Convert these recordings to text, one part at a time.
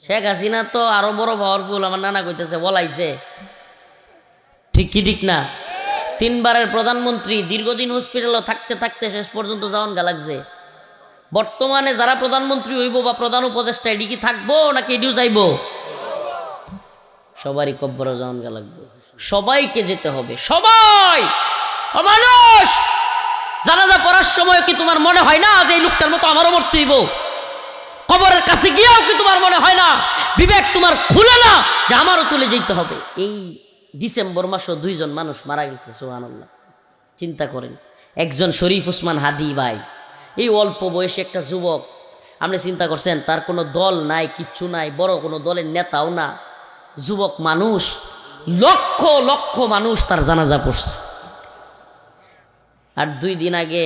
শেখ হাসিনা তো আরো বড় পাওয়ারফুল, আমার নানা কইতেছে, বলাইছে। ঠিক কি ঠিক না? 3 বারের প্রধানমন্ত্রী, দীর্ঘদিন হসপিটালে থাকতে থাকতে শেষ পর্যন্ত যাওয়ান গা লাগছে। বর্তমানে যারা প্রধানমন্ত্রী হইব বা প্রধান উপদেষ্টা, এটি কি থাকবো নাকি এটিও যাইব? সবারই কব্বরে যাওয়ান গা লাগবে, সবাইকে যেতে হবে, সবাই। মানুষ জানাজা পড়ার সময় কি তোমার মনে হয় না যে এই লোকটার মতো আমারও মরতে হইব? কবরের কাছে গিয়েও কি তোমার মনে হয় না, বিবেক তোমার খুলে না যে আমারও চলে যেতে হবে? এই ডিসেম্বর মাসে 2 জন মানুষ মারা গেছে, সুবহানাল্লাহ। চিন্তা করেন, একজন শরীফ ওসমান হাদি ভাই, এই অল্প বয়সে একটা যুবক, আপনি চিন্তা করছেন, তার কোনো দল নাই, কিচ্ছু নাই, বড় কোনো দলের নেতাও না, যুবক মানুষ, লক্ষ লক্ষ মানুষ তার জানাজা পড়ছে। আর 2 দিন আগে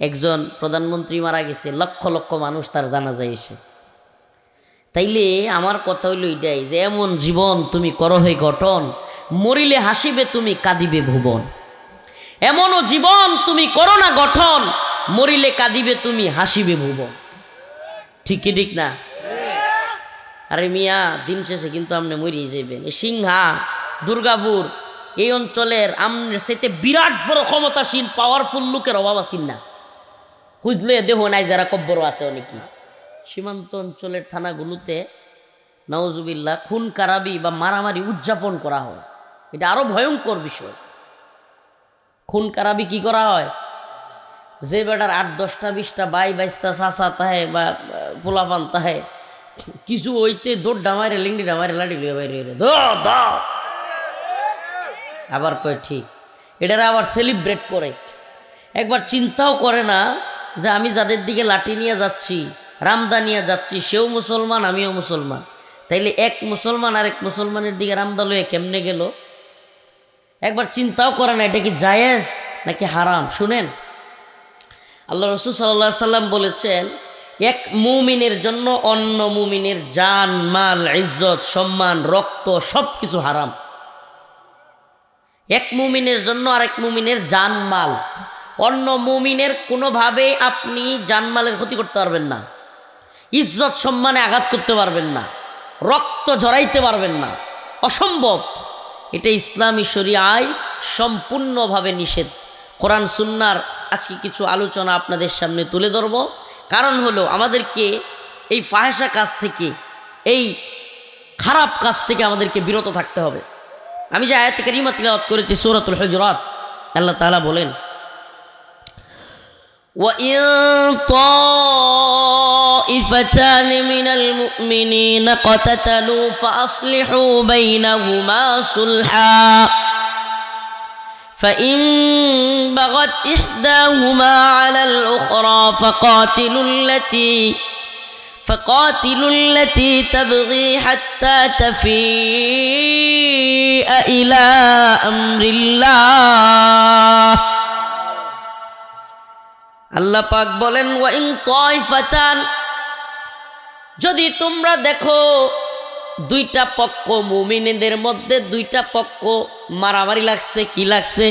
একজন প্রধানমন্ত্রী মারা গেছে, লক্ষ লক্ষ মানুষ তার জানাজা এসে। তাইলে আমার কথা হইল এটাই যে এমন জীবন তুমি করো হে গঠন, মরিলে হাসিবে তুমি কাঁদিবে ভুবন। এমনও জীবন তুমি করো না গঠন, মরিলে কাঁদিবে তুমি হাসিবে ভুবন। ঠিক কি ঠিক না? আরে মিয়া, দিন শেষে কিন্তু আপনি মরিয়ে যাবেন। এই সিংহা, দুর্গাপুর এই অঞ্চলের আমনের সাথে বিরাট বড় ক্ষমতাসীন পাওয়ারফুল লোকের অভাব আছেন না, খুঁজলে দেহ নাই যারা কব্বর আছে অনেকেই। সীমান্ত অঞ্চলের থানাগুলোতে নাউজুবিল্লাহ খুন কারাবি বা মারামারি উদযাপন করা হয়। এটা আরো ভয়ঙ্কর বিষয়। খুন কারাবি কি করা হয়? যে বেটার 8, 10টা 20টা বাই 22টা চাচা তাহে বা পোলাপান তাহে, কিছু হইতে দৌড় ডামারে লিঙ্গি ডামারে লাঠি লিয়ে বাইরে আবার কয় ঠিক, এটারা আবার সেলিব্রেট করে। একবার চিন্তাও করে না যে আমি যাদের দিকে লাঠি নিয়ে যাচ্ছি, রামদা নিয়ে যাচ্ছি, সেও মুসলমান, আমিও মুসলমান। তাইলে এক মুসলমান আর এক মুসলমানের দিকে রামদা লয়ে কেমনে গেল? একবার চিন্তাও করে না এটা কি জায়েজ নাকি হারাম। শুনেন, আল্লাহ রাসূল সাল্লাল্লাহু আলাইহি সাল্লাম বলেছেন, এক মুমিনের জন্য অন্য মুমিনের জান, মাল, ইজ্জত, সম্মান, রক্ত সব কিছু হারাম। এক মুমিনের জন্য আরেক মুমিনের জান, মাল, অন্য মুমিনের কোনোভাবে আপনি জানমালের ক্ষতি করতে পারবেন না, ইজ্জত সম্মানে আঘাত করতে পারবেন না, রক্ত ঝরাইতে পারবেন না, অসম্ভব। এটা ইসলামী শরিয়ায় সম্পূর্ণভাবে নিষেধ। কোরআন সুন্নাহর আজকে কিছু আলোচনা আপনাদের সামনে তুলে ধরব। কারণ হলো আমাদেরকে এই ফাহেসা কাজ থেকে, এই খারাপ কাজ থেকে আমাদেরকে বিরত থাকতে হবে। আমি যে আয়াত কারিমা তিলাওয়াত করেছি সূরাতুল হুজুরাত, আল্লাহ তাআলা বলেন, وَإِن طَائِفَتَانِ مِنَ الْمُؤْمِنِينَ اقْتَتَلُوا فَأَصْلِحُوا بَيْنَهُمَا صُلْحًا فَإِن بَغَتْ إِحْدَاهُمَا عَلَى الْأُخْرَى فقاتلوا التي تبغي حتى تفيء إلى أمر الله। আল্লাহ পাক বলেন, ওয়াইন তাইফাতান, যদি তোমরা দেখো 2টা পক্ষ, মুমিনদের মধ্যে 2টা পক্ষ মারামারি লাগছে, কি লাগছে?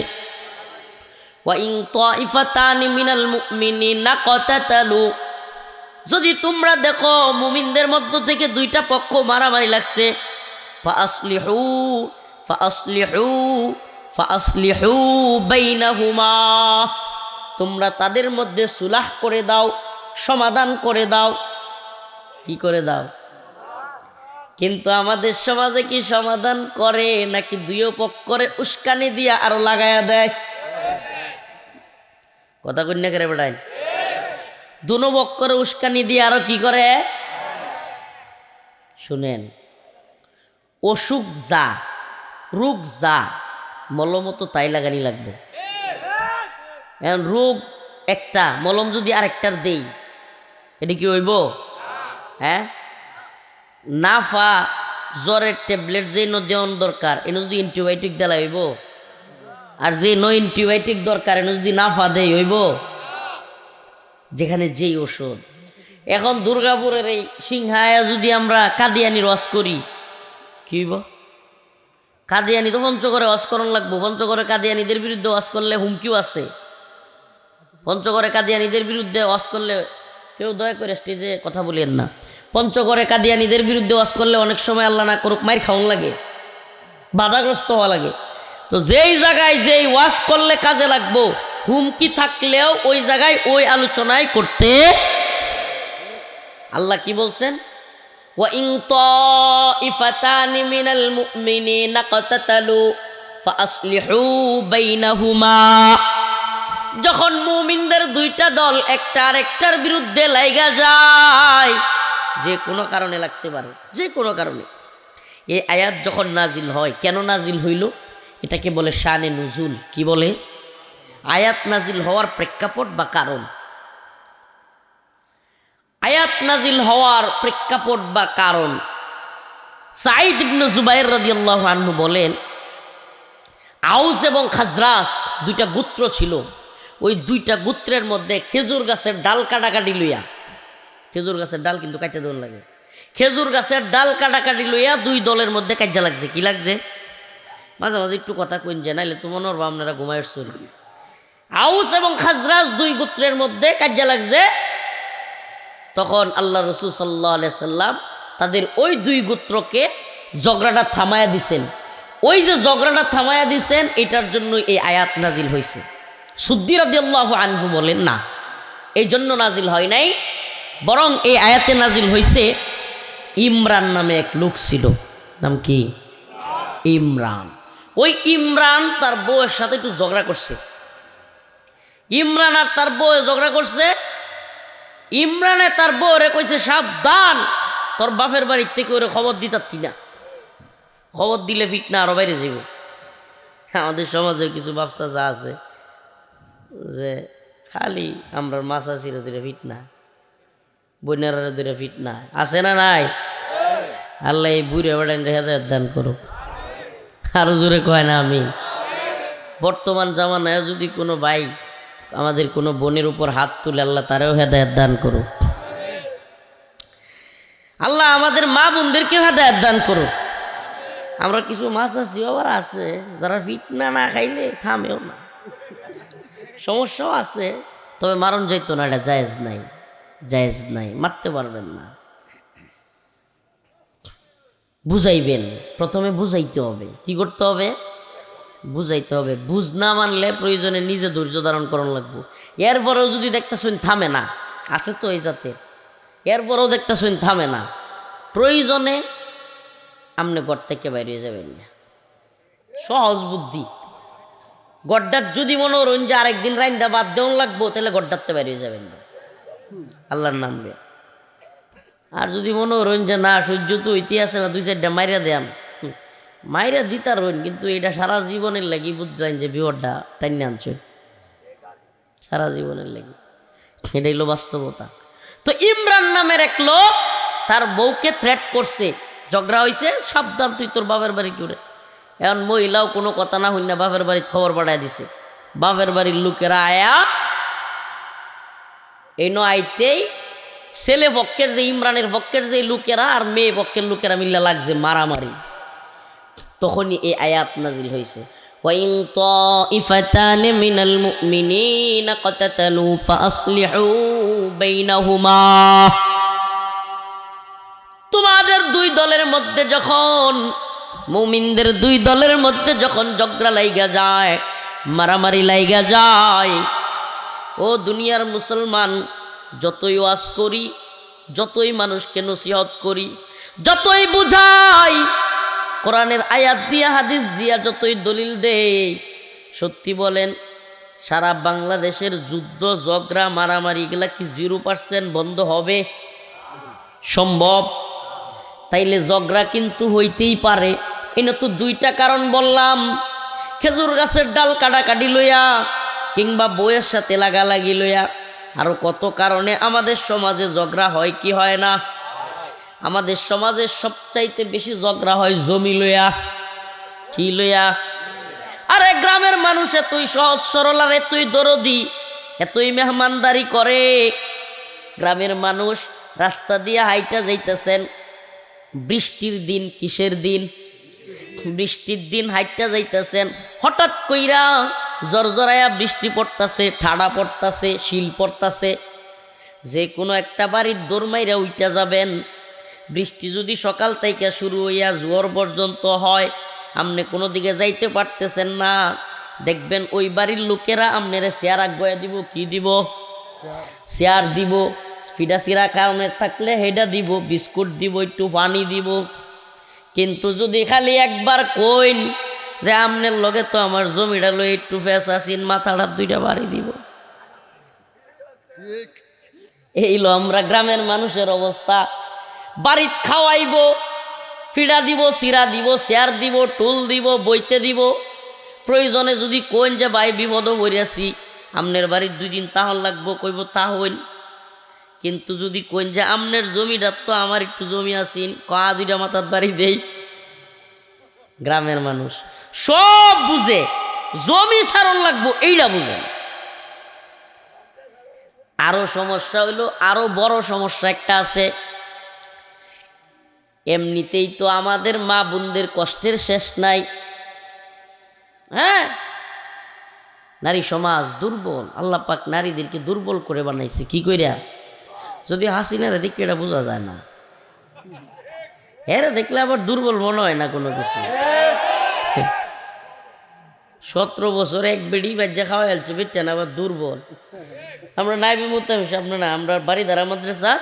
ওয়াইন তাইফাতানি মিনাল মুমিনিনা ক্বাতাতালু, যদি তোমরা দেখো মুমিনদের মধ্য থেকে 2টা পক্ষ মারামারি লাগছে, ফাআসলিহু বাইনাহুমা, তোমরা তাদের মধ্যে সুলাহ করে দাও, সমাধান করে দাও। কি করে দাও? কিন্তু আমাদের সমাজে কি সমাধান করে নাকি 2 পক্ষরে উস্কানি দিয়া আরো লাগায়া দেয়? কথা কন্যা করে বেড়ায়, 2 পক্ষরে উস্কানি দিয়ে আরো কি করে? শুনেন, অসুখ যা, রোগ যা, মলম তো তাই লাগানি লাগবে। এখন রোগ একটা, মলম যদি আরেকটার দেই, এটা কি হইব? হ্যাঁ, নাফা জ্বরের ট্যাবলেট যে দেওয়ান দরকার, এনে যদি অ্যান্টিবায়োটিক দেওয়া হইব? আর যে অ্যান্টিবায়োটিক দরকার, এনে যদি নাফা দেই হইব? যেখানে যেই ওষুধ। এখন দুর্গাপুরের এই সিংহায়া যদি আমরা কাদিয়ানির ওয়াজ করি, কি হইব? কাদিয়ানি তো পঞ্চগড়ে ওয়াজ করন লাগবো। পঞ্চগড়ে কাদিয়ানিদের বিরুদ্ধে ওয়াজ করলে হুমকিও আছে। পঞ্চগড়ে কাদিয়ানিদের বিরুদ্ধে ওয়াজ করলে কেউ দয়া করে স্টেজে কথা বলেন না। পঞ্চগড়ে কাদিয়ানীদের বিরুদ্ধে ওয়াজ করলে অনেক সময় আল্লাহ না করুক মাইর খাওয়ান লাগে, বাধাগ্রস্ত হওয়া লাগে। তো যেই জায়গায় যেই ওয়াজ করলে কাজে লাগবো, হুমকি থাকলেও ওই জায়গায় ওই আলোচনায় করতে। আল্লাহ কি বলছেন? ওয়া ইন তাইফাতানি মিনাল মুমিনিনা কাতাতালু ফাআসলিহু বাইনাহুমা। যখন মুমিনদের দুইটা দল একটা আরেকটার বিরুদ্ধে লাইগা যায়, যে কোনো কারণে লাগতে পারে, যে কোনো কারণে, এই আয়াত যখন নাজিল হয়, কেন নাজিল হইল? এটাকে বলে শানে নুজুল। কি বলে? আয়াত নাজিল হওয়ার প্রেক্ষাপট বা কারণ। আয়াত নাজিল হওয়ার প্রেক্ষাপট বা কারণ, সাঈদ ইবনে জুবাইর রাদিয়াল্লাহু আনহু বলেন, আউস এবং খাজরাজ দুইটা গোত্র ছিল। ওই দুইটা গোত্রের মধ্যে খেজুর গাছের ডাল কাটাকাটি লইয়া, খেজুর গাছের ডাল কিন্তু কাটতে দেওয়া লাগে, খেজুর গাছের ডাল কাটাকাটি লইয়া দুই দলের মধ্যে কাজা লাগছে। কি লাগছে? মাঝে মাঝে একটু কথা কইন যে, নাইলে তো মনে হবো আপনারা ঘুমাইয়ের চলবি। আউস এবং খাজরাজ দুই গোত্রের মধ্যে কাজা লাগছে। তখন আল্লাহ রসুল সাল্লাল্লাহু আলাইহি সাল্লাম তাদের ওই দুই গোত্রকে ঝগড়াটা থামায়া দিছেন। ওই যে ঝগড়াটা থামায়া দিছেন, এটার জন্য এই আয়াত নাজিল হয়েছে। সুদ্দি রাদিয়াল্লাহু আনহু বলেন, না, এই জন্য নাজিল হয় নাই, বরং এই আয়াতে নাজিল হয়েছে ইমরান নামে এক লোক ছিল। নাম কি? ইমরান। ওই ইমরান তার বউয়ের সাথে একটু ঝগড়া করছে। ইমরান আর তার বউ ঝগড়া করছে। ইমরানে তার বউরে কইছে, সাবধান, তোর বাপের বাড়ির থেকে ওরে খবর দিতারতি না, খবর দিলে ফিটনা আরো বাইরে যাব। আমাদের সমাজে কিছু ব্যবসা যা আছে যে খালি আমরা মাছা ছিল দিলে ফিটনা, বন্যারা দিলে ফিটনা, আছে না নাই? আল্লাহ এই বুড়ে বেড়ান হেদায়েত দান করুক। আরো জোরে কয় না আমি? বর্তমান জামানায় যদি কোনো ভাই আমাদের কোনো বোনের উপর হাত তুলে, আল্লাহ তারেও হেদায়েত দান করুক। আল্লাহ আমাদের মা বোনদেরকেও হেদায়েত দান করুক। আমরা কিছু মাছ আছি আবার আছে যারা ফিটনা না খাইলে থামেও না, সমস্যাও আছে, তবে মারণ যাইতো না, এটা জায়েজ নাই, জায়েজ নাই, মারতে পারবেন না। বুঝাইবেন, প্রথমে বুঝাইতে হবে। কি করতে হবে? বুঝাইতে হবে। বুঝ না মানলে প্রয়োজনে নিজে ধৈর্য ধারণ করানো লাগবো। এরপরেও যদি দেখতেছেন থামে না, আছে তো এই জাতের, এরপরেও দেখতেছেন থামে না, প্রয়োজনে আপনি ঘর থেকে বাইরে যাবেন না। সহজ বুদ্ধি। গড্ডার যদি মনে করেন যে আরেকদিন রাইন্দা বাদ দেওয়া লাগবো, তাহলে গড্ডারতে বাইরে যাবেন না, আল্লাহর নাম দিয়ে। আর যদি মনে করেন যে না, সহ্য তো ইতিহাসে না, দুই চারটা মাইরা দেন, মাইরা দিতার হইন, কিন্তু এটা সারা জীবনের লাগি বুঝছেন যে বিপদটা টাইনে আনছেন, সারা জীবনের লাগি। এটাই হলো বাস্তবতা। তো ইমরান নামের এক লোক তার বউকে থ্রেট করছে, ঝগড়া হয়েছে, সাবধান তুই তোর বাপের বাড়ি করে। এখন মহিলাও কোনো কথা না হইন না বাপের বাড়ির খবর পাঠায় দিছে। বাপের বাড়ির লোকেরা আয়া এই আইতেই ছেলে পক্ষের যে ইমরানের পক্ষের যে লোকেরা আর মেয়ে পক্ষের লোকেরা মিল্লা লাগছে মারামারি। তখনই এই আয়াত নাজিল হয়েছে, ওয়াইন তাইফাতানি মিনাল মুমিনিনা কাতাতালু ফাআসলিহু বাইনাহুমা। তোমাদের দুই দলের মধ্যে যখন, মুমিনদের দুই দলের মধ্যে যখন ঝগড়া লাইগা যায়, মারামারি লাইগা যায়, ও দুনিয়ার মুসলমান, যতই ওয়াজ করি, যতই মানুষকে নসিহত করি, যতই বুঝাই, কোরআনের আয়াত দিয়া হাদিস দিয়া যতই দলিল দেই, সত্যি বলেন সারা বাংলাদেশের যুদ্ধ ঝগড়া মারামারি এগুলা কি 0% বন্ধ হবে? সম্ভব? তাইলে ঝগড়া কিন্তু হইতেই পারে। এনে তো দুইটা কারণ বললাম, খেজুর গাছের ডাল কাটাকাটি লইয়া, কিংবা বউয়ের সাথে লাগালাগি লইয়া, আরো কত কারণে আমাদের সমাজে ঝগড়া হয় কি হয় না? আমাদের সমাজে সবচাইতে বেশি ঝগড়া হয় জমি লইয়া। কি লইয়া? আরে গ্রামের মানুষ এতই সহজ সরল আর এতই দরদি, এতই মেহমানদারি করে। গ্রামের মানুষ রাস্তা দিয়ে হাইটা যাইতেছেন, বৃষ্টির দিন, কিসের দিন? বৃষ্টির দিন হাইটা যাইতেছেন, হঠাৎ কইরা জরজরায়া বৃষ্টি পড়তাছে, ঠাডা পড়তাছে, শিল পড়তাছে, যে কোনো একটা বাড়ির দৌড় মাইরা উইটা যাবেন, বৃষ্টি যদি সকাল থেকে শুরু হইয়া জোয়ার পর্যন্ত হয়, আপনি কোনো দিকে যাইতে পারতেছেন না, দেখবেন ওই বাড়ির লোকেরা আপনারে চেয়ার আগুয়া দিব। কি দিব? চেয়ার দিব। ফিডা সিরা কারণে থাকলে হেডা দিব, বিস্কুট দিব, একটু পানি দিব। কিন্তু যদি খালি একবার কইন যে আমনের লগে তো আমার জমিটা লই একটু ফেসাসিন, মাথাটা দুইটা বাড়ি দিব। এই লো আমরা গ্রামের মানুষের অবস্থা। বাড়িত খাওয়াইব, ফিডা দিব, সিরা দিব, চেয়ার দিব, টুল দিব, বইতে দিব। প্রয়োজনে যদি কইন যে ভাই বিপদ বইয়াছি, আমনের বাড়ির 2 দিন তাহল লাগবো, কইব তা হইন। কিন্তু যদি কইন যে আমনের জমিটা তো আমার একটু জমি আসিন, কা 2টা মাথার বাড়ি দেই। গ্রামের মানুষ সব বুঝে, জমি ছাড়ন লাগবো এইটা বুঝেন। আরো সমস্যা হইলো, আরো বড় সমস্যা একটা আছে। এমনিতেই তো আমাদের মা বোনদের কষ্টের শেষ নাই। হ্যাঁ, নারী সমাজ দুর্বল। আল্লাহ পাক নারীদেরকে দুর্বল করে বানাইছে। কি কইরা? যদি হাসিনারে দেখে এটা বোঝা যায় না, এরা দেখলে আবার দুর্বল মনে হয় না কোনো কিছু। 17 বছর এক বেড়ি বাজ্যা খাওয়া যাচ্ছে, বেটেন আবার দুর্বল। আমরা নাইবে মুতামিম সাহেব না, আমরা বাড়িদারা মাদ্রাসা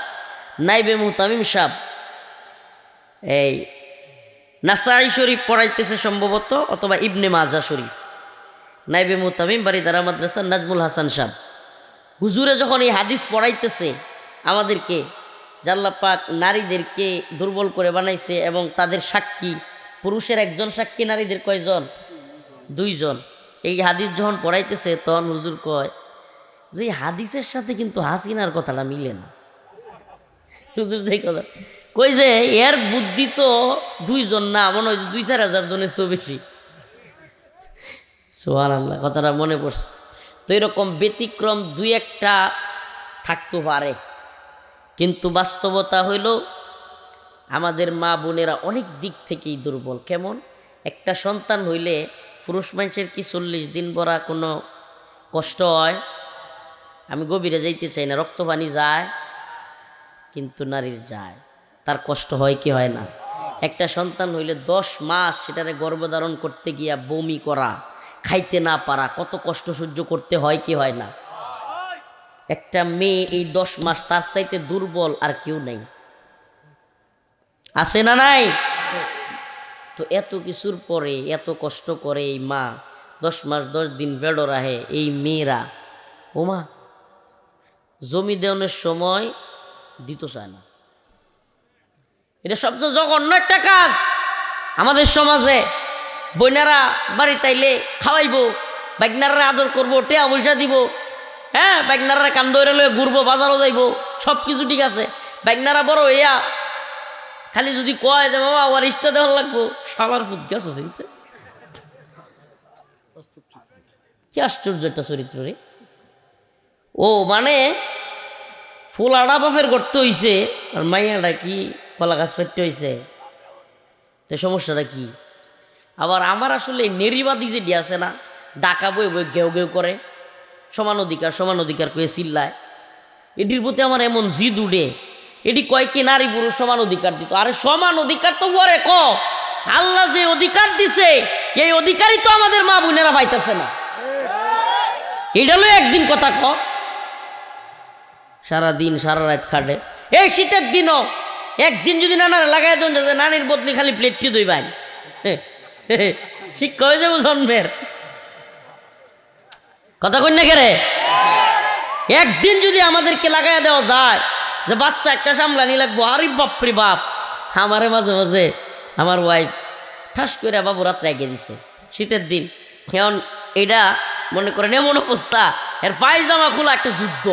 নাইবে মুতামিম সাহেব এই নাসাই শরীফ পড়াইতেছে সম্ভবত, অথবা ইবনে মাজা শরীফ। নাইবে মুতামিম বাড়িদারা মাদ্রাসা নাজমুল হাসান সাহেব হুজুরে যখন এই হাদিস পড়াইতেছে আমাদেরকে, আল্লাহ পাক নারীদেরকে দুর্বল করে বানাইছে এবং তাদের সাক্ষী, পুরুষের 1 জন সাক্ষী, নারীদের কয়জন? 2 জন। এই হাদিস যখন পড়াইতেছে তখন হুজুর কয় যে হাদিসের সাথে কিন্তু হাসিনার কথাটা মিলে না। হুজুর যে কথা কই যে এর বুদ্ধি তো 2 জন না, মনে হয় 2-4 হাজার জনের চেয়েও বেশি। সুবহানাল্লাহ, কথাটা মনে পড়ছে। তো এরকম ব্যতিক্রম 2-1টা থাকতে পারে, কিন্তু বাস্তবতা হইল আমাদের মা বোনেরা অনেক দিক থেকেই দুর্বল। কেমন? একটা সন্তান হইলে পুরুষ মানুষের কি 40 দিন ভরা কোনো কষ্ট হয়? আমি গভীরে যাইতে চাই না, রক্ত পানি যায়, কিন্তু নারীর যায়। তার কষ্ট হয় কি হয় না? একটা সন্তান হইলে 10 মাস সেটারে গর্ভধারণ করতে গিয়া বমি করা, খাইতে না পারা, কত কষ্ট সহ্য করতে হয় কি হয় না? একটা মেয়ে এই 10 মাস, তার চাইতে দুর্বল আর কেউ নেই। আছে না নাই? তো এত কিছুর পরে এত কষ্ট করে এই মা 10 মাস 10 দিন বেড়ো রাহে, এই মেয়েরা ওমা জমি দেওয়ানোর সময় দিত চায় না। এটা সবচেয়ে জঘন্য একটা কাজ আমাদের সমাজে। বইনারা বাড়ি তাইলে খাওয়াইবো, বাইকনারা আদর করবো, টেয়া পয়সা দিব। হ্যাঁ, বাইকনারা কান ধরে লয়ে ঘুরবো, বাজারও যাইবো, সব কিছু ঠিক আছে। বাইকনারা বড় হইয়া খালি যদি কয় যে বাবা ওর ইচ্ছা দেওয়ার লাগবো, সালার ফুট গেছ চিনতে। কি আশ্চর্য একটা চরিত্র রে। ও মানে ফুল আড়া বাফের করতে হইছে, আর মাইয়াটা কি কলা গাছ ফেটতে হইছে। তো সমস্যাটা কি? আবার আমার আসলে নেরিবাদী যেটি আছে না, ডাকা বই বই গেউ গেউ করে, সমান অধিকার সমান অধিকার কয়ে চিল্লায়, এটির প্রতি আমার এমন জিদ উঠে। এটি কয় কি নারী পুরুষ সমান অধিকার দিত। আরে সমান অধিকার তো পরে ক, আল্লাহ যে অধিকার দিছে এই অধিকারই তো আমাদের মা বোনেরা পাইতেছে না। এটা হলো একদিন কথা ক, সারাদিন সারা রাত খাটে। এই শীতের দিনও একদিন যদি নানার লাগাই দেন, নানির বদলি খালি প্লেটটি দুই ভাই শিক্ষা হয়ে যাবো জন্মের। কথা কই না কেরে? একদিন যদি আমাদেরকে লাগাই দেওয়া যায় যে বাচ্চা একটা সামলানি লাগবো, আরে বাপরে বাপ। আমারে মাঝে মাঝে আমার ওয়াইফ ঠাস করে বাবু রাত্রে এগিয়ে দিছে শীতের দিন। এখন এটা মনে করেন এমন অবস্থা, এর পায়জামা খোলা একটা যুদ্ধ।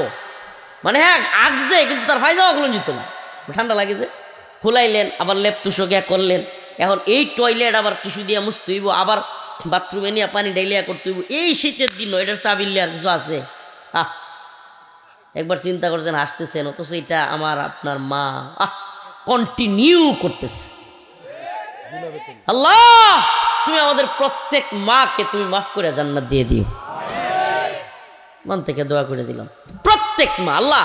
মানে হ্যাঁ আগছে, কিন্তু তার পায়জামা খুলে যেত না, ঠান্ডা লাগেছে। খুলাইলেন, আবার লেপ তুষো গিয়া করলেন। এখন এই টয়লেট আবার টিস্যু দিয়ে মুছতে হইব, আবার বাথরুমে নিয়ে পানি ডাইলিয়া করতে হইব। এই শীতের দিন এটার চাবিল্লে আর কিছু আছে? একবার চিন্তা করছেন, হাসতেছেন, অথচ এটা আমার আপনার মা কন্টিনিউ করতেছে। আল্লাহ তুমি আমাদের প্রত্যেক মাকে তুমি মাফ করে জান্নাত দিয়ে দিও। মন থেকে দোয়া করে দিলাম প্রত্যেক মা। আল্লাহ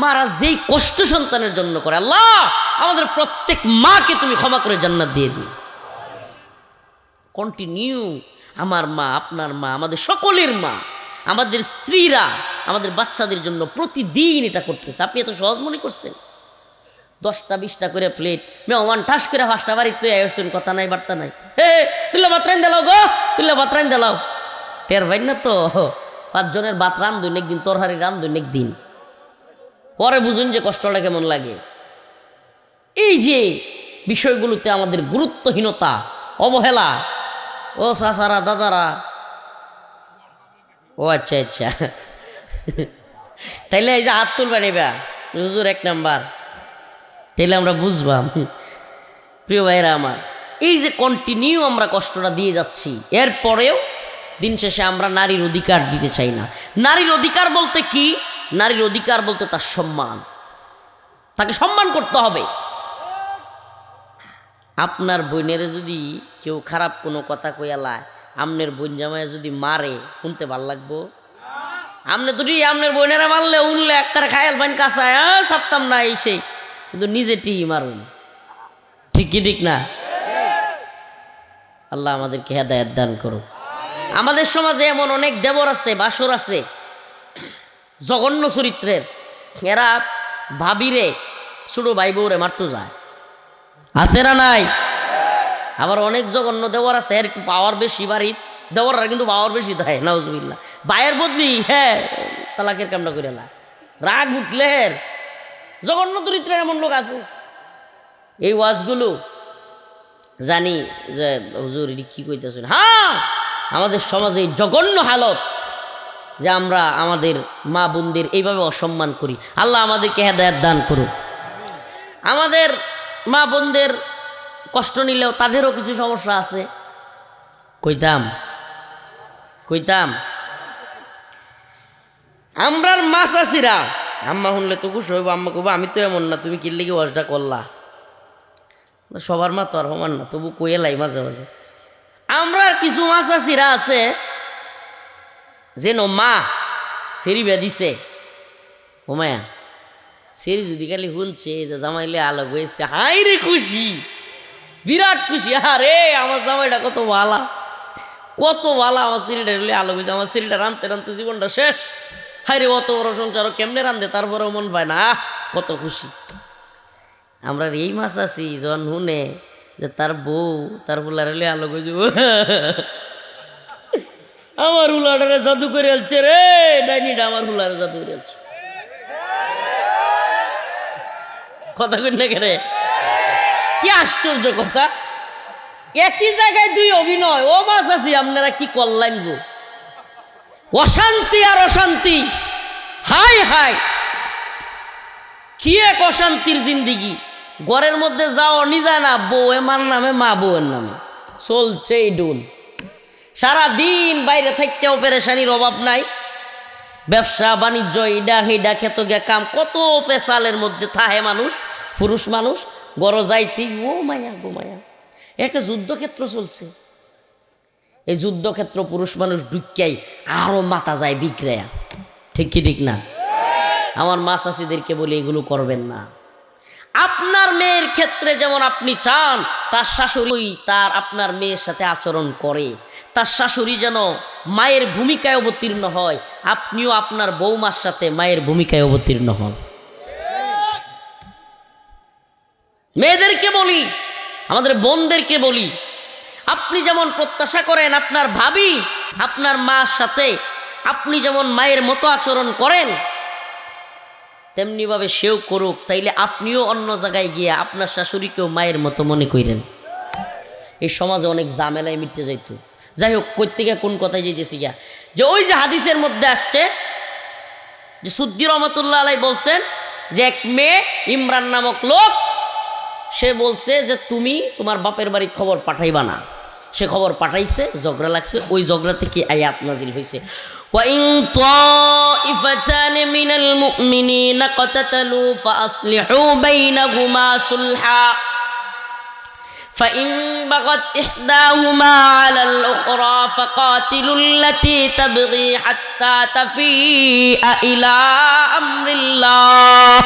মারা যেই কষ্ট সন্তানের জন্য করে, আল্লাহ আমাদের প্রত্যেক মাকে তুমি ক্ষমা করে জান্নাত দিয়ে দিও। কন্টিনিউ আমার মা, আপনার মা, আমাদের সকলের মা, আমাদের স্ত্রীরা আমাদের বাচ্চাদের জন্য প্রতিদিন এটা করতেছে। আপনি এত সহজ মনে করছেন? 10টা 20টা করে প্লেট মেহমান ঠাস করে 5টা বাড়িতে আসছেন, কথা নাই বার্তা নাই। হে তুল্লা ভাত রান দিলাও গো, তুল্লা ভাত রান দিলাও। টের ভাই না তো 5 জনের ভাত রান্ধুন একদিন, তরহারি রান্ধুন একদিন, পরে বুঝুন যে কষ্টটা কেমন লাগে। এই যে বিষয়গুলোতে আমাদের গুরুত্বহীনতা, অবহেলা, ও চাচারা দাদারা, ও আচ্ছা আচ্ছা, তাইলে এই যে হাত তুলবা নেবা হুজুর 1 নাম্বার, তাইলে আমরা বুঝবাম। প্রিয় ভাইরা আমার, এই যে কন্টিনিউ আমরা কষ্টটা দিয়ে যাচ্ছি, এরপরেও দিন শেষে আমরা নারীর অধিকার দিতে চাই না। নারীর অধিকার বলতে কি? নারীর অধিকার বলতে তার সম্মান, তাকে সম্মান করতে হবে। আপনার বোনের যদি কেউ খারাপ কোনো কথা কইয়ালায়, আমনের বোন জামাই যদি মারে, শুনতে ভাল লাগবো? আমনে তো আমনের বোনেরা মারলে উনলে একটা খায়াল বাইন কাঁচায় ছাপতাম না এই সেই, কিন্তু নিজে টিই মারুন, ঠিক কি ঠিক না? আল্লাহ আমাদেরকে হেদায়েত দান করুক। আমাদের সমাজে এমন অনেক দেবর আছে, বাসর আছে জঘন্য চরিত্রের, এরা ভাবিরে ছোট ভাই বউরে মারতে যায়, আছে না নাই? আবার অনেক জঘন্য দেবর আছে, এর পাওয়ার বেশি বাড়ি, দেবররা কিন্তু পাওয়ার বেশি দেয়, নাউজুবিল্লাহ। ভাইয়ের বদলি হ্যাঁ তালাকের কামটা করে লা, রাগ উঠলে জঘন্য চরিত্রের এমন লোক আছে। এই ওয়াজগুলো জানি যে হুজুর এটি কি কইতেছেন। হ্যাঁ, আমাদের সমাজে জঘন্য হালত যে আমরা আমাদের মা বোনদের এইভাবে অসম্মান করি। আল্লাহ আমাদেরকে হেদায়েত দান করুন। আমাদের মা বোনদের কষ্ট নিলেও তাদেরও কিছু সমস্যা আছে, কইতাম আমরার মা চাষিরা, আম্মা শুনলে তো খুশি হইব, আম্মা কইব আমি তো এমন না, তুমি কি লেগে ওয়াজটা করলা। সবার মা তো আর সমান না, তবু কইলাই মাঝে মাঝে। আমরা কিছু মা চাষিরা আছে যেন মা সেরি বেদিছে, ও মায়া সেরি যদি খালি শুনছে যে জামাইলে আলোক হয়েছে, হাই রে খুশি, বিরাট খুশি। আরে আমার জামাইটা কত ভালা, কত ভালা, আমার সিঁড়িটা হলে আলোক হয়েছে, আমার সিঁড়িটা রানতে রানতে জীবনটা শেষ। হাই রে অত বড় সংসারও কেমনে রান্ধে, তারপরেও মন পায় না, কত খুশি। আমরা এই মাছ আছি জন শুনে যে তার বউ তার ফুলার হলে আলোক হয়ে যাব, আমার হুলাটারে জাদু করে আলছে রে, ডাইনিটা আমার হুলারে জাদু করে আলছে। কথা কই না কেন? কি আশ্চর্য কথা, একই জায়গায় দুই অভিনয়। ও মাছ আছি আপনারা কি করলেন গো, অশান্তি আর অশান্তি, হাই হাই কি এক অশান্তির জিন্দিগি। ঘরের মধ্যে যাও নি যায় না, বউ এমার নামে মা বউয়ের নামে চলছে এই ডুল। সারাদিন বাইরে থাকতেও পেরেশানির অভাব নাই, ব্যবসা বাণিজ্য ইডা হিডা খেত গে কাম, কত পেশালের মধ্যে থাহে মানুষ, পুরুষ মানুষ। গড় যাইতি ও মায়া গো মায়া, একটা যুদ্ধক্ষেত্র চলছে। এই যুদ্ধক্ষেত্র পুরুষ মানুষ ঢুকিয়াই আরো মাথা যায় বিক্রেয়া, ঠিক কি ঠিক না? আমার মা চাষিদেরকে বলি এগুলো করবেন না। আপনার মেয়ের ক্ষেত্রে যেমন আপনি চান তার শাশুড়ি তার আপনার মেয়ের সাথে আচরণ করে, তার শাশুড়ি যেন মায়ের ভূমিকায় অবতীর্ণ হয়, আপনিও আপনার বৌমার সাথে মায়ের ভূমিকায় অবতীর্ণ হন। মেয়েদেরকে বলি, আমাদের বোনদেরকে বলি, আপনি যেমন প্রত্যাশা করেন আপনার ভাবি আপনার মার সাথে আপনি যেমন মায়ের মতো আচরণ করেন, তেমনিভাবে সেও করুক, তাইলে আপনিও অন্য জায়গায় গিয়ে আপনার শাশুড়িকেও মায়ের মতো মনে করেন। এই সমাজে অনেক ঝামেলায় মিটতে যাইতো। যাই হোক, কই থেকে কোন কথায় যেতেছি গিয়া, যে ওই যে হাদিসের মধ্যে আসছে যে সুদ্দি রহমতুল্লাহ আলাই বলছেন যে এক মেয়ে ইমরান নামক লোক, সে বলছে যে তুমি তোমার বাপের বাড়ি খবর পাঠাইবা না। সে খবর পাঠাইছে, ঝগড়া লাগছে, ওই ঝগড়া থেকে আয়াত নাজিল হয়েছে, وَإِن طَائِفَتَانِ مِنَ الْمُؤْمِنِينَ اقْتَتَلُوا فَأَصْلِحُوا بَيْنَهُمَا صُلْحًا فإن بغت إحداهما على الأخرى فقاتلوا التي تبغي حتى تفيء إلى أمر الله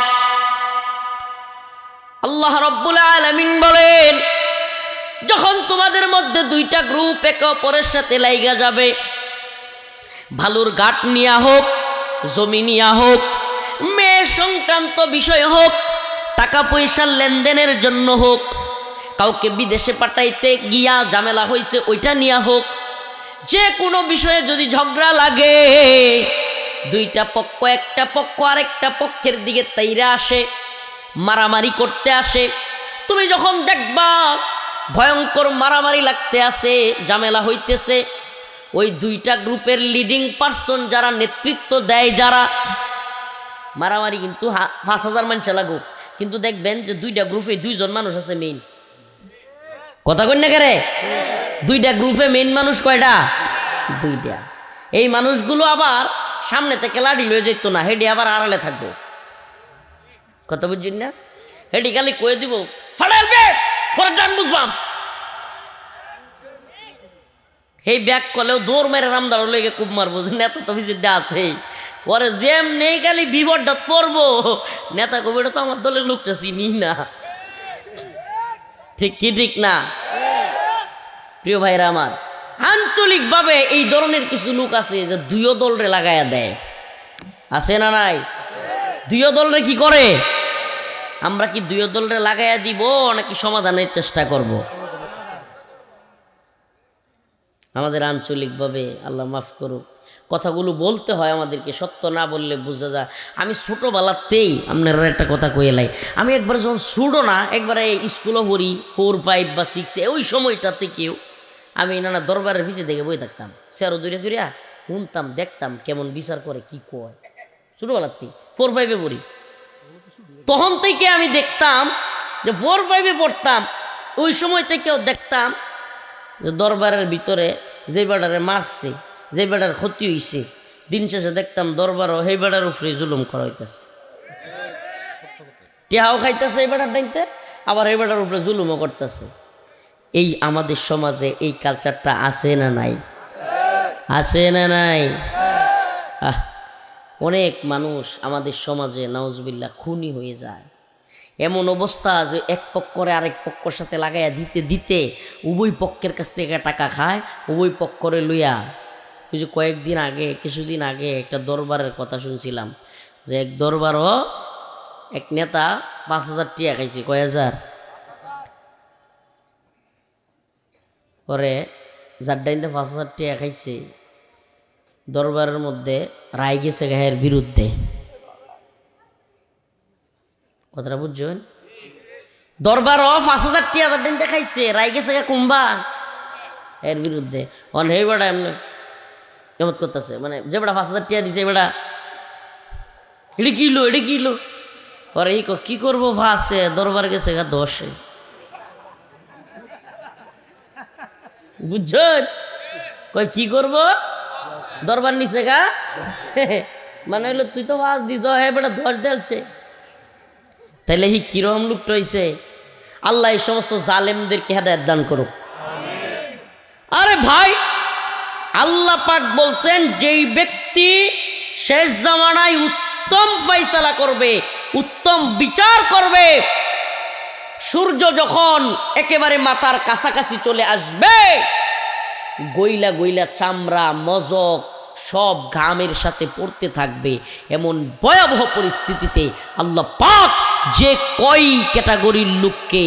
আল্লাহ রাব্বুল আলামিন বলেন, যখন তোমাদের মধ্যে দুইটা গ্রুপ একে অপরের সাথে লাইগা যাবে, ভালুর ঘাট নিয়া হোক, জমি নিয়া হোক, মেয়ে সংক্রান্ত বিষয় হোক, টাকা পয়সার লেনদেনের জন্য হোক, কাউকে বিদেশে পাঠাইতে গিয়া ঝামেলা হয়েছে ওইটা নিয়া হোক, যে কোনো বিষয়ে যদি ঝগড়া লাগে, দুইটা পক্ষ একটা পক্ষ আরেকটা পক্ষের দিকে তাইরা আসে, মারামারি করতে আসে, তুমি যখন দেখবা ভয়ঙ্কর মারামারি লাগতে আসে, ঝামেলা হইতেছে, ওই দুইটা গ্রুপের লিডিং পার্সন যারা নেতৃত্ব দেয়, যারা মারামারি কিন্তু ৫,০০০ মানুষ লাগুক, কিন্তু দেখবেন যে দুইটা গ্রুপে দুইজন মানুষ আছে মেইন। কথা কই না কেরে? দুইটা গ্রুপে মেইন মানুষ কয়টা? দুইটা। এই মানুষগুলো আবার সামনে থেকে লাড়ি লয়ে যেত না, হেডি আবার আড়ালে থাকবো। কথা বুঝছেন না? হেডি খালি কয়ে দিব ফাড়াইবে পরে ডান বুঝবাম, এই ব্যাগ কলেও দৌড় মেরে রামদার লেগে খুব মারবো, নেতা তো ভিজিট আছে ওরে যেম নেই, খালি বিপদটা পড়বো, নেতা কবিটা তো আমার দলের লোকটা চিনি না। ঠিক কি ঠিক না? প্রিয় ভাইরা আমার, আঞ্চলিকভাবে এই ধরনের কিছু লোক আছে যে দুইও দলরে লাগাইয়া দেয়, আছে না নাই? দুইও দলরে কি করে? আমরা কি দুইও দলরে লাগাইয়া দিব নাকি সমাধানের চেষ্টা করব? আমাদের আঞ্চলিকভাবে আল্লাহ মাফ করুক, কথাগুলো বলতে হয় আমাদেরকে, সত্য না বললে বোঝা যায়। আমি ছোটোবেলাতেই আপনারা একটা কথা কইলাই, আমি একবার যখন ছোটো না, একবারে স্কুলও পড়ি 4, 5 বা 6, ওই সময়টাতে কেউ আমি নানা দরবারের পিছিয়ে দেখে বই থাকতাম, সেরো দূরে দূরে শুনতাম, দেখতাম কেমন বিচার করে, কি কয়। ছোটোবেলাতেই 4, 5 পড়ি, তখন থেকে আমি দেখতাম যে 4, 5 পড়তাম, ওই সময় থেকেও দেখতাম যে দরবারের ভিতরে যে বেটারে মারছে, যে বেটার ক্ষতি হয়েছে, দিন শেষে দেখতাম দরবারও সেই বেটার উপরে জুলুম করা হইতেছে, টেহাও খাইতেছে এই বেটার ডাইতে, আবার এই বেটার উপরে জুলুমও করতেছে। এই আমাদের সমাজে এই কালচারটা আছে না নাই? আছে না নাই? অনেক মানুষ আমাদের সমাজে নাউজুবিল্লাহ খুনি হয়ে যায়। এমন অবস্থা যে এক পক্ষরে আরেক পক্ষের সাথে লাগাইয়া দিতে দিতে উভয় পক্ষের কাছ থেকে টাকা খায়, উভয় পক্ষরে লইয়া। ওই যে কয়েকদিন আগে, কিছুদিন আগে একটা দরবারের কথা শুনছিলাম যে এক দরবারও এক নেতা ৫,০০০ টিয়া খাইছে। কয় হাজার? পরে যার ডাইনতে ৫,০০০ টিয়া খাইছে, দরবারের মধ্যে রায় গেছে গায়ের বিরুদ্ধে। কথাটা বুঝছেন? দরবারও ৫,০০০ টিয়া যার ডাইনতে খাইছে, রায় গেছে গা কুম্বা এর বিরুদ্ধে। অন হে বেটা এমনি কেমন করতেছে, মানে যে বেটা ৫,০০০ টিয়া দিছে, বেটা এটা কিলো, এটা কিলো। পরে এই কি করবো ভাসে, দরবার গেছে গা ১০-এ। বুঝছেন? কই কি করব, দরবার নিচে গা মানে হইলো তুই তো ভাস দিছ, হে বেটা ১০ দেলছে। তাইলে হি কিরকম লোকটা হইছে? আল্লাহ এই সমস্ত জালেমদেরকে হেদায়েত দান করুক। আরে ভাই, আল্লাহ পাক বলছেন যেই ব্যক্তি শেষ জামানায় উত্তম ফয়সালা করবে, উত্তম বিচার করবে, সূর্য যখন একেবারে মাথার কাছাকাছি চলে আসবে, গইলা গইলা চামড়া মজক সব ঘামের সাথে পড়তে থাকবে, এমন ভয়াবহ পরিস্থিতিতে আল্লাহ পাক যে কয় ক্যাটাগরির লোককে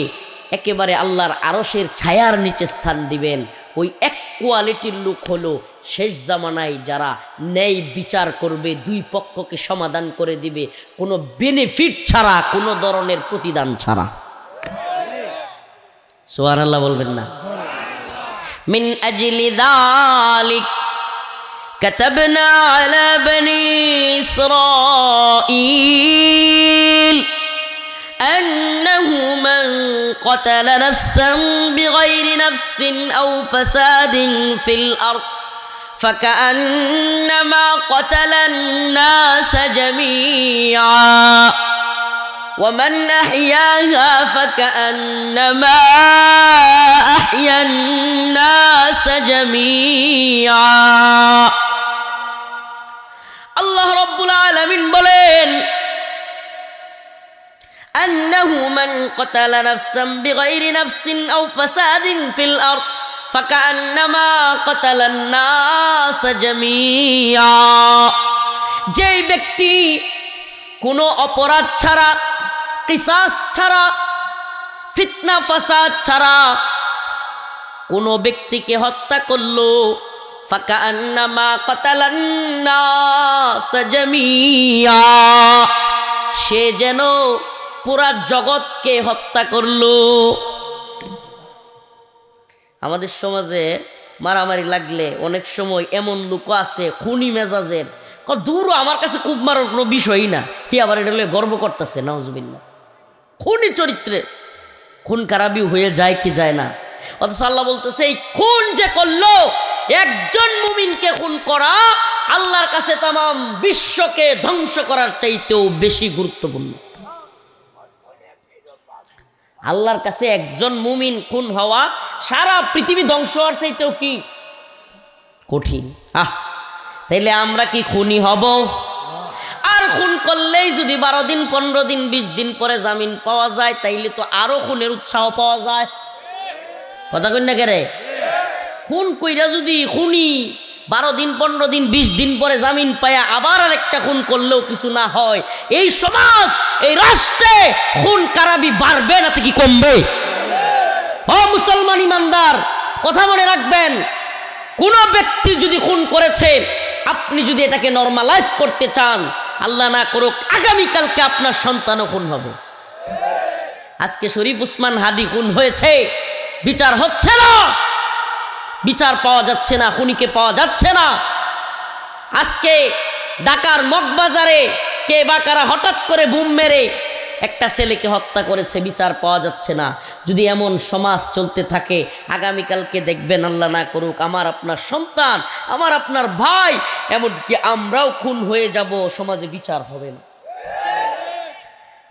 একেবারে আল্লাহর আরশের ছায়ার নিচে স্থান দিবেন, ওই এক কোয়ালিটির লোক হলো শেষ জামানায় যারা ন্যায় বিচার করবে, দুই পক্ষকে সমাধান করে দিবে, কোনো বেনিফিট ছাড়া, কোনো ধরনের প্রতিদান ছাড়া। সুবহানাল্লাহ বলবেন না? মিন আজলি যালিক কাতাবনা আলা বনি ইসরাঈল আন্নাহু মান قتل نفسا بغير نفس أو فساد في الأرض فكأنما قتل الناس جميعا ومن أحياها فكأنما الناس جميعا আল্লাহ রাব্বুল আলামিন বলেন أنه من قتل نفسا بغير نفس أو فساد في الأرض فكأنما قتل الناس جميعا যেই ব্যক্তি কোনো অপরাধ ছাড়া কিসাস ছাড়া ফিতনা ফাসাদ ছাড়া কোনো ব্যক্তিকে হত্যা করলো ফাকান্নামা কাতালান নাস জামিয়া সে যেন পুরা জগৎকে হত্যা করলো। আমাদের সমাজে মারামারি লাগলে অনেক সময় এমন লোক আছে খুনি মেজাজের, দূর আমার কাছে খুব মারার কোনো বিষয়ই না, হি আবার এটা গর্ব করতেছে। নাউজুবিল্লাহ, খুনি চরিত্রে খুন খারাপি হয়ে যায় কি যায় না? অথচ আল্লাহ বলতেছে এই খুন যে করলো, একজন মুমিনকে খুন করা আল্লাহর কাছে তামাম বিশ্বকে ধ্বংস করার চাইতেও বেশি গুরুত্বপূর্ণ। আল্লাহর কাছে একজন মুমিন খুন হওয়া সারা পৃথিবী ধ্বংস হওয়ার চাইতেও কি কঠিন। তাইলে আমরা কি খুনি হব? আর খুন করলেই যদি 12 দিন 15 দিন 20 দিন পরে জামিন পাওয়া যায়, তাইলে তো আরো খুনের উৎসাহ পাওয়া যায়। কথা কই না কেরে? খুন কইরা যদি খুনি 12 দিন 15 দিন 20 দিন পরে জামিন পায়া আবার আরেকটা খুন করলেও কিছু না হয়, এই সমাজ এই রাষ্ট্রে খুন খারাপি বাড়বে না কি কমবে? ও মুসলমান ইমানদার, কথা মনে রাখবেন, কোন ব্যক্তি যদি খুন করেছে, আপনি যদি এটাকে নরমালাইজ করতে চান, আল্লাহ না করুক আগামীকালকে আপনার সন্তানও খুন হবে। আজকে শরীফ উসমান হাদি খুন হয়েছে, বিচার হচ্ছে না, বিচার পাওয়া যাচ্ছে না, খুনিকে পাওয়া যাচ্ছে না। আজকে ঢাকার মগবাজারে কে বা কারা হঠাৎ করে বুম মেরে একটা ছেলেকে হত্যা করেছে, বিচার পাওয়া যাচ্ছে না। যদি এমন সমাজ চলতে থাকে, আগামীকালকে দেখবেন আল্লাহ না করুক আমার আপনার সন্তান, আমার আপনার ভাই, এমনকি আমরাও খুন হয়ে যাব, সমাজে বিচার হবে না।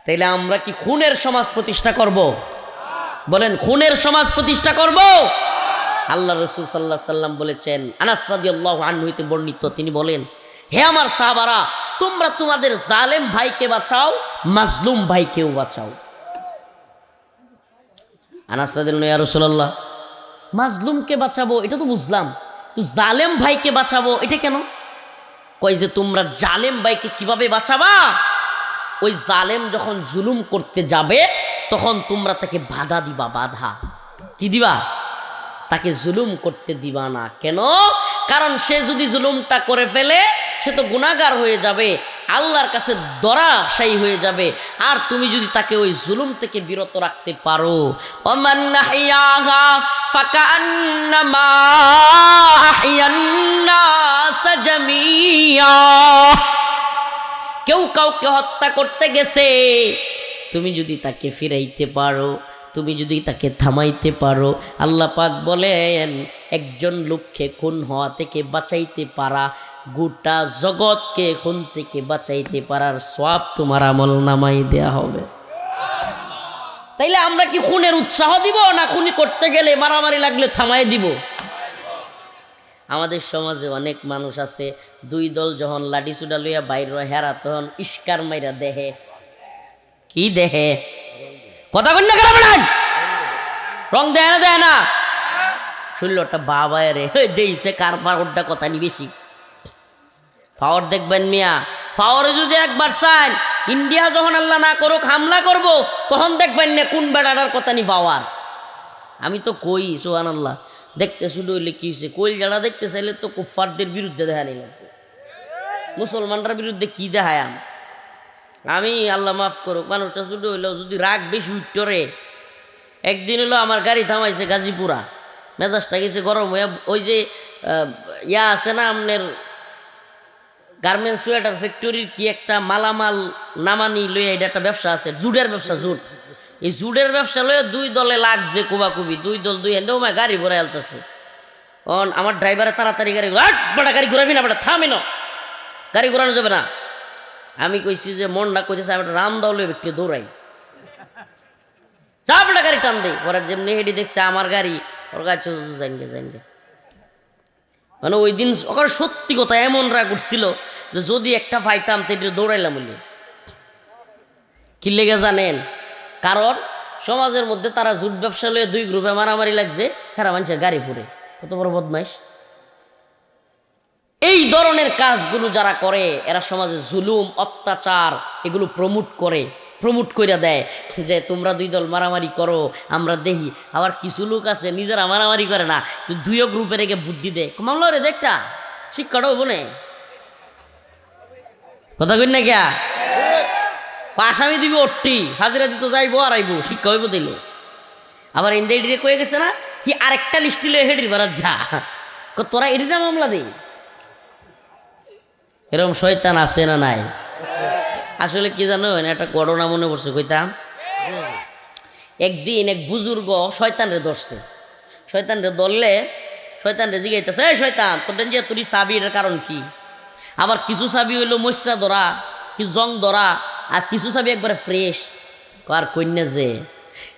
তাইলে আমরা কি খুনের সমাজ প্রতিষ্ঠা করব? বলেন, খুনের সমাজ প্রতিষ্ঠা করব? আল্লাহ রাসূল সাল্লাল্লাহু আলাইহি সাল্লাম বলেছেন, আনাস রাদিয়াল্লাহু আনহু হতে বর্ণিত, তিনি বলেন, হে আমার সাহাবারা, তোমরা তোমাদের জালেম ভাইকে বাঁচাও, মাজলুম ভাইকেও বাঁচাও। আনাস রাদিয়াল্লাহু ইয়া রাসূলুল্লাহ, মাজলুমকে বাঁচাবো এটা তো বুঝলাম, তো জালেম ভাইকে বাঁচাবো এটা কেন? কই যে তোমরা জালেম ভাইকে কিভাবে বাঁচাবা? ওই জালেম যখন জুলুম করতে যাবে তখন তোমরা তাকে বাধা দিবা। বাধা কি দিবা? তাকে জুলুম করতে দিবা না। কেন? কারণ সে যদি জুলুমটা করে ফেলে সে তো গুনাহগার হয়ে যাবে, আল্লাহর কাছে ধরাশায়ী হয়ে যাবে। আর তুমি যদি তাকে ওই জুলুম থেকে বিরত রাখতে পারো, ওমান নাহিয়াহা ফাকান্নামা আহইয়ান নাস জামিয়া, কেউ কাউকে হত্যা করতে গেছে, তুমি যদি তাকে ফিরাইতে পারো, তুমি যদি তাকে থামাইতে পারো, আল্লাহ পাক বলেন একজন লোককে খুন হওয়া থেকে বাঁচাইতে পারা গোটা জগৎকে খুন থেকে বাঁচাইতে পারার সওয়াব তোমার আমল নামাই দেয়া হবে। তাইলে আমরা কি খুনের উৎসাহ দিব, না খুনি করতে গেলে মারামারি লাগলে থামাই দিব? আমাদের সমাজে অনেক মানুষ আছে, দুই দল যখন লাঠি চুডা লইয়া বাইর হেরা তখন ইস্কার মাইরা দেহে। কি দেহে? কথা কন না, কেন রং দেয় না? দেয় না? শুনলোটা বাবা রে দেইছে কার পাওয়ারটা কথা নি বেশি। পাওয়ার দেখবেন মিয়া, পাওয়ারে যদি একবার চান, ইন্ডিয়া যখন আল্লাহ না করুক হামলা করব, তখন দেখবেন না কোন বেড়াটার কথা নি পাওয়ার। আমি তো কই সুবহানাল্লাহ, দেখতে শুধু হইলে কি হয়েছে, কোয়েল যারা দেখতে চাইলে তো কুফফারদের বিরুদ্ধে দেখা নিলাম, মুসলমানদের বিরুদ্ধে কি দেখায়? আমি আল্লাহ মাফ করুক, মানুষটা শুধু হইলেও যদি রাগ বেশি উত্তরে। একদিন হলো আমার গাড়ি থামাইছে গাজীপুরা, মেজাজটা গেছে গরম হয়ে, ওই যে ইয়া আছে না আপনার গার্মেন্টস সোয়েটার ফ্যাক্টরির কি একটা মালামাল নামানি লইয়া, এটা একটা ব্যবসা আছে, জুডের ব্যবসা, জুট। এই জুডের ব্যবসা লইয়া দুই দলে লাগছে কুবাকুবি, দুই দল দুই হেন্দেও গাড়ি ঘুরে আলতেছে। আমার ড্রাইভারে তাড়াতাড়ি গাড়ি, বড়া গাড়ি ঘুরাবি না, বড়া থামি না, গাড়ি ঘুরানো যাবে না। আমি কইছি যে মন না কইতেছে, আমি একটা রাম দাউলে ব্যক্তি দৌড়াই, যা বড়া গাড়ি টান দেয়। ওরা যেমনি হেডি দেখছে আমার গাড়ি, ওর কাছে জানগে জানগে। মানে ওই দিন ওখানে সত্যি কথা এমন রাগ উঠছিল যে যদি একটা পাইতাম তো এটা দৌড়াইলাম বলে। কি লেগে জানেন? কারণ সমাজের মধ্যে তারা জুট ব্যবসা লয়ে দুই গ্রুপে মারামারি লাগছে, হ্যাঁ মানুষের গাড়ি ফুরে। কত বড় বদমাইশ! এই ধরনের কাজগুলো যারা করে এরা সমাজে জুলুম অত্যাচার এগুলো প্রমোট করে দেয় যে তোমরা দুই দল মারামারি করো আমরা দেখি। আবার কিছু লোক আছে নিজেরা মারামারি করে না, দুইও গ্রুপে রেখে বুদ্ধি দেয়, মামলা রে দেখটা শিক্ষাটাও বনে কথা কই না গিয়া আসামি দিবি ওটি হাজিরা দিতে যাইবো আর আইবো শিক্ষা হইব দিলে। আবার এনডিএ কয়ে গেছে না কি আরেকটা লিস্টি লয়ে হেডির বারাত যা তোরা এডিটা মামলা দেই। এরকম শয়তান আছে না নাই? আসলে কি জানো একটা ঘটনা মনে পড়ছে কইতাম। একদিন এক বুজুর্গ শয়তানরে ধরছে। শয়তানরে ধরলে শয়তানরে জিগাইতেছে, এই শয়তান তোর যে তুই চাবি এর কারণ কি? আবার কিছু চাবি হইলো মশরা ধরা, কিছু জং ধরা, আর কিছু চাবি একবারে ফ্রেশ। আর কন্যা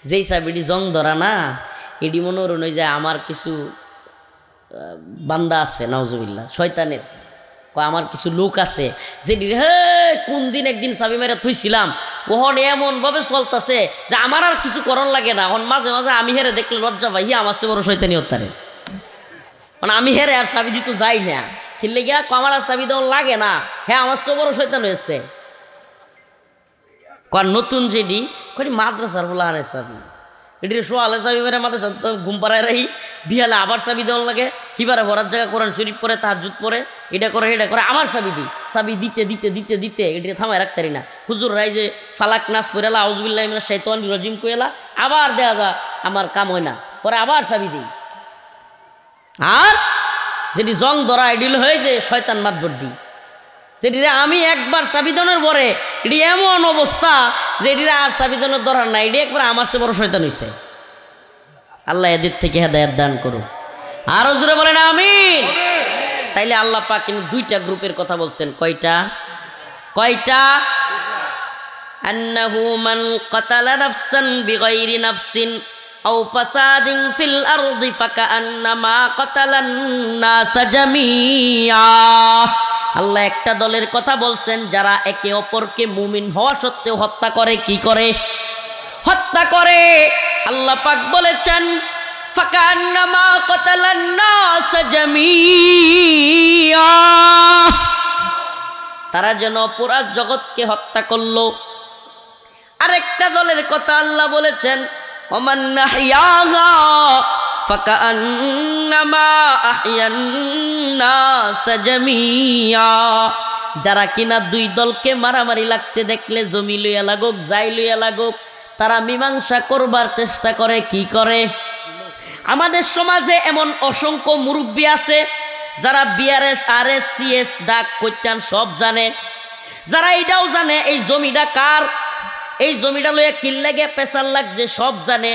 যেই চাবিটি জং ধরা না এটি মনে হল যে আমার কিছু বান্দা আছে নাউজুবিল্লাহ শয়তানের, আমার কিছু লোক আছে যেটি হে কোন দিন একদিন চাবি মেরে থুইছিলাম ওহন এমন ভাবে চলতেছে যে আমার আর কিছু করণ লাগে না। এখন মাঝে মাঝে আমি হেরে দেখলে লজ্জা পাই, আমার সে বড় শয়তানি হত্যারে। মানে আমি হেরে আর চাবি দিতে যাই না, খেললে গিয়া আমার আর চাবি দেওয়া লাগে না, হ্যাঁ আমার সে বড় শয়তান হয়েছে। নতুন যেটি কই মাদ্রাসার বলা আনে চাবি এটি সোয়ালে চাবি মেরে মাদ্রাসা ঘুম পাড়ায় রাখি, বিহালে আবার চাবি দেওয়ার লাগে, হিবারে ভরার জায়গা কোরআন শরীফ পরে তাহাজ্জুদ পরে এটা করে আবার চাবি দিই। চাবি দিতে দিতে দিতে দিতে এটি থামায় রাখতারি না। হুজুর রাই যে ফালাক নাস পড়েলা আউজুবিল্লাহ মিনাশ শাইতানির রাজিম কইলা আবার দেয়া যা আমার কাম হয় না, পরে আবার চাবি দিই। আর যেটি জং ধরা এডিল হয়ে যে শয়তান মাতবর দিই যেটি আমি একবার চাবিদানের পরে এটি এমন অবস্থা যে এটি আর চাবিদানের ধরার না, এটি একবার আমার চেয়ে বড় শয়তান হইছে। আল্লাহ এদের থেকে হেদায়েত দান করুন। আরো জোরে বলেন আমিন। তাইলে আল্লাহ পাক কিন্তু দুইটা গ্রুপের কথা বলছেন। কয়টা? আন্নাহু মান কাতালা নাফসান বিগাইরি নাফসিন আও ফাসাদিন ফিল আরদি ফাকান্নামা কাতালান নাস জামিআ। আল্লাহ একটা দলের কথা বলছেন যারা একে অপরকে মুমিন হওয়া সত্ত্বেও হত্যা করে। কি করে? হত্যা করে। আল্লাহ পাক বলেছেন ফাকান্নামা কাতালান নাস জামিআ, তারা যেন পুরা জগৎকে হত্যা করলো। আরেকটা দলের কথা আল্লাহ বলেছেন ওমান আহইয়াহা ফাকান্নামা আহইয়ান নাস জামিআ, যারা কিনা দুই দলকে মারামারি লাগতে দেখলে জমি লইয়া লাগুক যাই লইয়া লাগুক তারা মীমাংসা করবার চেষ্টা করে। কি করে? আমাদের সমাজে এমন অসংখ্য মুরব্বী আছে যারা বিআরএস আরএস সিএস ডাক কইতান সব জানে, যারা এটাও জানে এই জমিটা কার, এই জমিটা লইয়া কিল্লাগে পেশাল লাগছে সব জানে।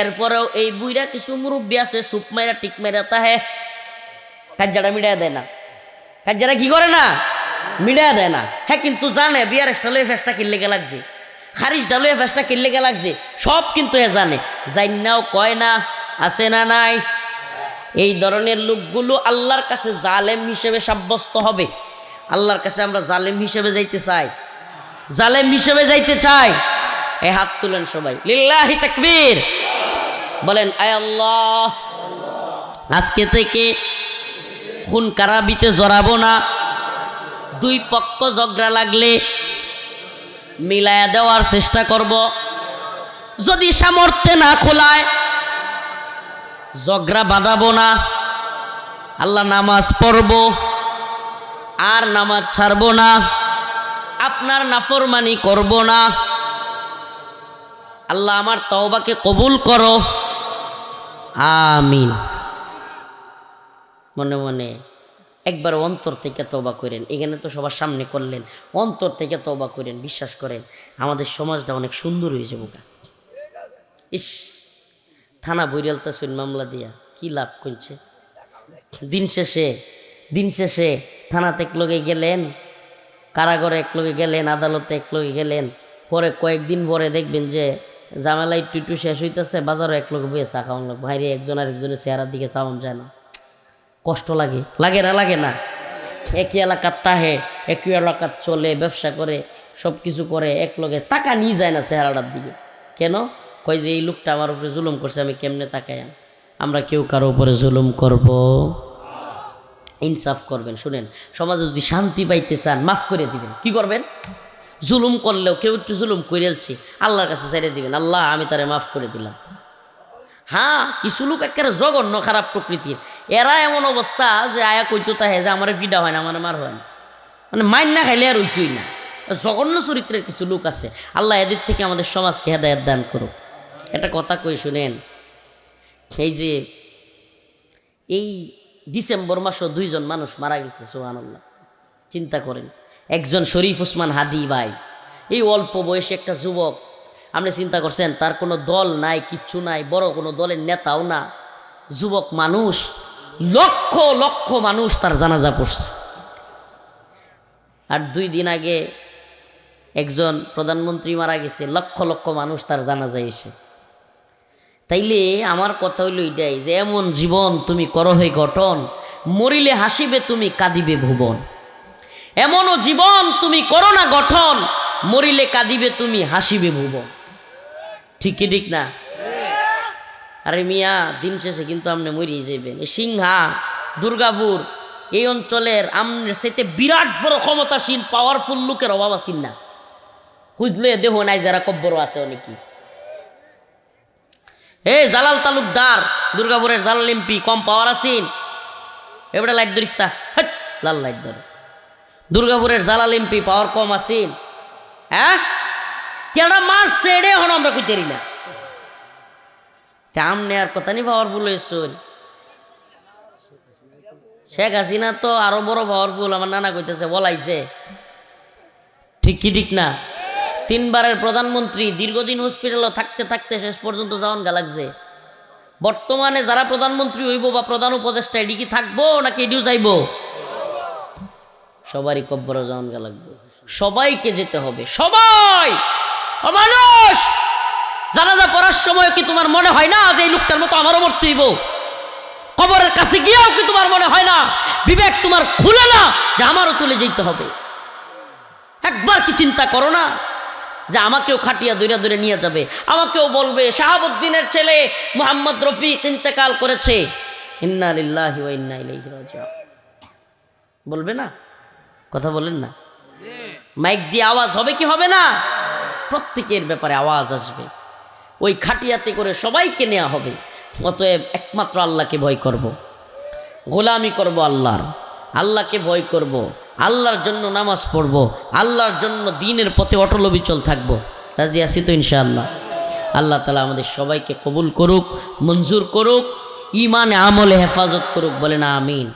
এরপরেও এই বুইরা কিছু মুরব্বী আছে সুপ মাইরা টিক মাইরা তাহে কাজ্জাটা মিডিয়া দেয় না। কাজ্জারা কি করে না? মিডিয়া দেয় না। হ্যাঁ কিন্তু জানে বিআরএসটা লইয়া ফেসটা কিল্লেগে লাগছে, খারিজটা লইয়া ফেসটা কিল্লেগে লাগছে, সব কিন্তু এ জানে। জান্নাও কয় না, আছে না নাই? এই ধরনের লোকগুলো আল্লাহর কাছে জালেম হিসেবে সাব্যস্ত হবে। আল্লাহর কাছে আমরা জালেম হিসেবে যাইতে চাই, জালেম হিসেবে যাইতে চাই। এই হাত তুলেন সবাই, লিল্লাহি তাকবীর বলেন। আয় আল্লাহ, আজকে থেকে খুন কারাবিতে জড়াবো না। দুই পক্ষ ঝগড়া লাগলে মিলায়া দেওয়ার চেষ্টা করব। যদি সামর্থ্যে না খোলায় ঝগড়া বাঁধাবো না। আল্লাহ নামাজ পড়ব আর নামাজ ছাড়বো না, আপনার নাফরমানি করব না। আল্লাহ আমার তওবাকে কবুল করো, আমিন। মনে মনে একবার অন্তর থেকে তওবা করেন। এখানে তো সবার সামনে করলেন, অন্তর থেকে তওবা করেন। বিশ্বাস করেন আমাদের সমাজটা অনেক সুন্দর হয়েছে। বোকা ইস, থানা বইরালতাছেন মামলা দিয়া কি লাভ করছে? দিন শেষে থানাতে একলগে গেলেন, কারাগারে একলগে গেলেন, আদালতে একলগে গেলেন, পরে কয়েকদিন পরে দেখবেন যে জামেলা একটু একটু শেষ হইতেছে, বাজারও এক লোক বইয়ে চা খাওয়ান লোক ভাইরে, একজন আর একজনের চেহারার দিকে চাওয়ান যায় না, কষ্ট লাগে, লাগে না লাগে না? একই এলাকার তাহে, একই এলাকার চলে, ব্যবসা করে, সব কিছু করে, এক লোকে টাকা নিয়ে যায় না চেহারাটার দিকে। কেন? কই যে এই লোকটা আমার উপরে জুলুম করছে, আমি কেমনে তাকাই? আমরা কেউ কারো উপরে জুলুম করব? ইনসাফ করবেন। শুনেন, সমাজে যদি শান্তি পাইতে চান মাফ করে দিবেন। কি করবেন? জুলুম করলেও কেউ একটু জুলুম করেছি, আল্লাহর কাছে ছেড়ে দিবেন, আল্লাহ আমি তারে মাফ করে দিলাম। হ্যাঁ, কিছু লোক একেবারে জঘন্য খারাপ প্রকৃতির, এরা এমন অবস্থা যে আয়া কইতো তাহে যে আমার ভিডা হয় না, আমার মার হয় না, মানে মাইন না খাইলে আর ওইটুই না। জঘন্য চরিত্রের কিছু লোক আছে, আল্লাহ এদের থেকে আমাদের সমাজকে হেদায়েত দান করুক। একটা কথা কই শুনেন, এই যে এই ডিসেম্বর মাসেও 2 জন মানুষ মারা গেছে, সুবহানাল্লাহ। চিন্তা করেন, একজন শরীফ ওসমান হাদি ভাই, এই অল্প বয়সে একটা যুবক, আপনি চিন্তা করছেন তার কোনো দল নাই, কিচ্ছু নাই, বড় কোনো দলের নেতাও না, যুবক মানুষ, লক্ষ লক্ষ মানুষ তার জানাজা পড়ছে। আর 2 দিন আগে একজন প্রধানমন্ত্রী মারা গেছে, লক্ষ লক্ষ মানুষ তার জানাজা এসে। তাইলে আমার কথা হইল এটাই যে এমন জীবন তুমি করো হে গঠন, মরিলে হাসিবে তুমি কাঁদিবে ভুবন। এমনও জীবন তুমি করো না গঠন, মরিলে কাঁদিবে তুমি হাসিবে ভুবন। ঠিক কি ঠিক না? আরে মিয়া, দিন শেষে কিন্তু আপনি মরিয়ে যাবেন। এই সিংহা, দুর্গাপুর এই অঞ্চলের আমনের সাথে বিরাট বড় ক্ষমতাসীন পাওয়ারফুল লোকের অভাব আছেন না, খুঁজলে দেহ নাই যারা কব্বর আছে অনেকেই। এই জালাল তালুকদার, দুর্গাপুরের জালাল এমপি, কম পাওয়ার আছেন? এবারে লাইট ধরিস্তা, হ্যাঁ লাল লাইট ধর। দুর্গাপুরের জালাল এমপি পাওয়ার কম আছেন? হ্যাঁ, কেডা মারছে এড়ে হন আমরা কইতেরি না। আমনে আর কথা নি পাওয়ারফুল হয়েছেন। শেখ হাসিনা তো আরো বড় পাওয়ারফুল, আমার নানা কইতেছে, বলাইছে। ঠিক কি ঠিক না? 3 বারের প্রধানমন্ত্রী, দীর্ঘদিন হসপিটালে থাকতে থাকতে শেষ পর্যন্ত যাওয়ান গা লাগছে। বর্তমানে যারা প্রধানমন্ত্রী হইব বা প্রধান উপদেষ্টা, এডি কি থাকবো নাকি এডিও যাইব? সবারই কব্বরে যাওয়ান গা লাগবে, সবাইকে যেতে হবে, সবাই। মানুষ জানাজা পড়ার সময় কি তোমার মনে হয় না যে এই লোকটার মতো আমারও মরতে হইব? কবরের কাছে গিয়েও কি তোমার মনে হয় না, বিবেক তোমার খুলে না যে আমারও চলে যেতে হবে? একবার কি চিন্তা করো না যে আমাকেও খাটিয়া দৈরা দৈরা নিয়ে যাবে, আমাকেও বলবে শাহাবুদ্দিনের ছেলে মোহাম্মদ রফিক ইন্তেকাল করেছে, ইন্না লিল্লাহি ওয়া ইন্না ইলাইহি রাজিউন। বলবে না? কথা বলেন না? মাইক দিয়ে আওয়াজ হবে কি হবে না? প্রত্যেকের ব্যাপারে আওয়াজ আসবে, ওই খাটিয়াতে করে সবাইকে নেওয়া হবে। অতএব একমাত্র আল্লাহকে ভয় করব, গোলামি করব আল্লাহর, আল্লাহকে ভয় করব, আল্লাহর জন্য নামাজ পড়ব, আল্লাহর জন্য দ্বীনের পথে অটল অবিচল থাকব। রাজি আছি তো ইনশাআল্লাহ? আল্লাহ তাআলা আমাদের সবাইকে কবুল করুক, মঞ্জুর করুক, ঈমানে আমলে হেফাজত করুক, বলেন আমিন।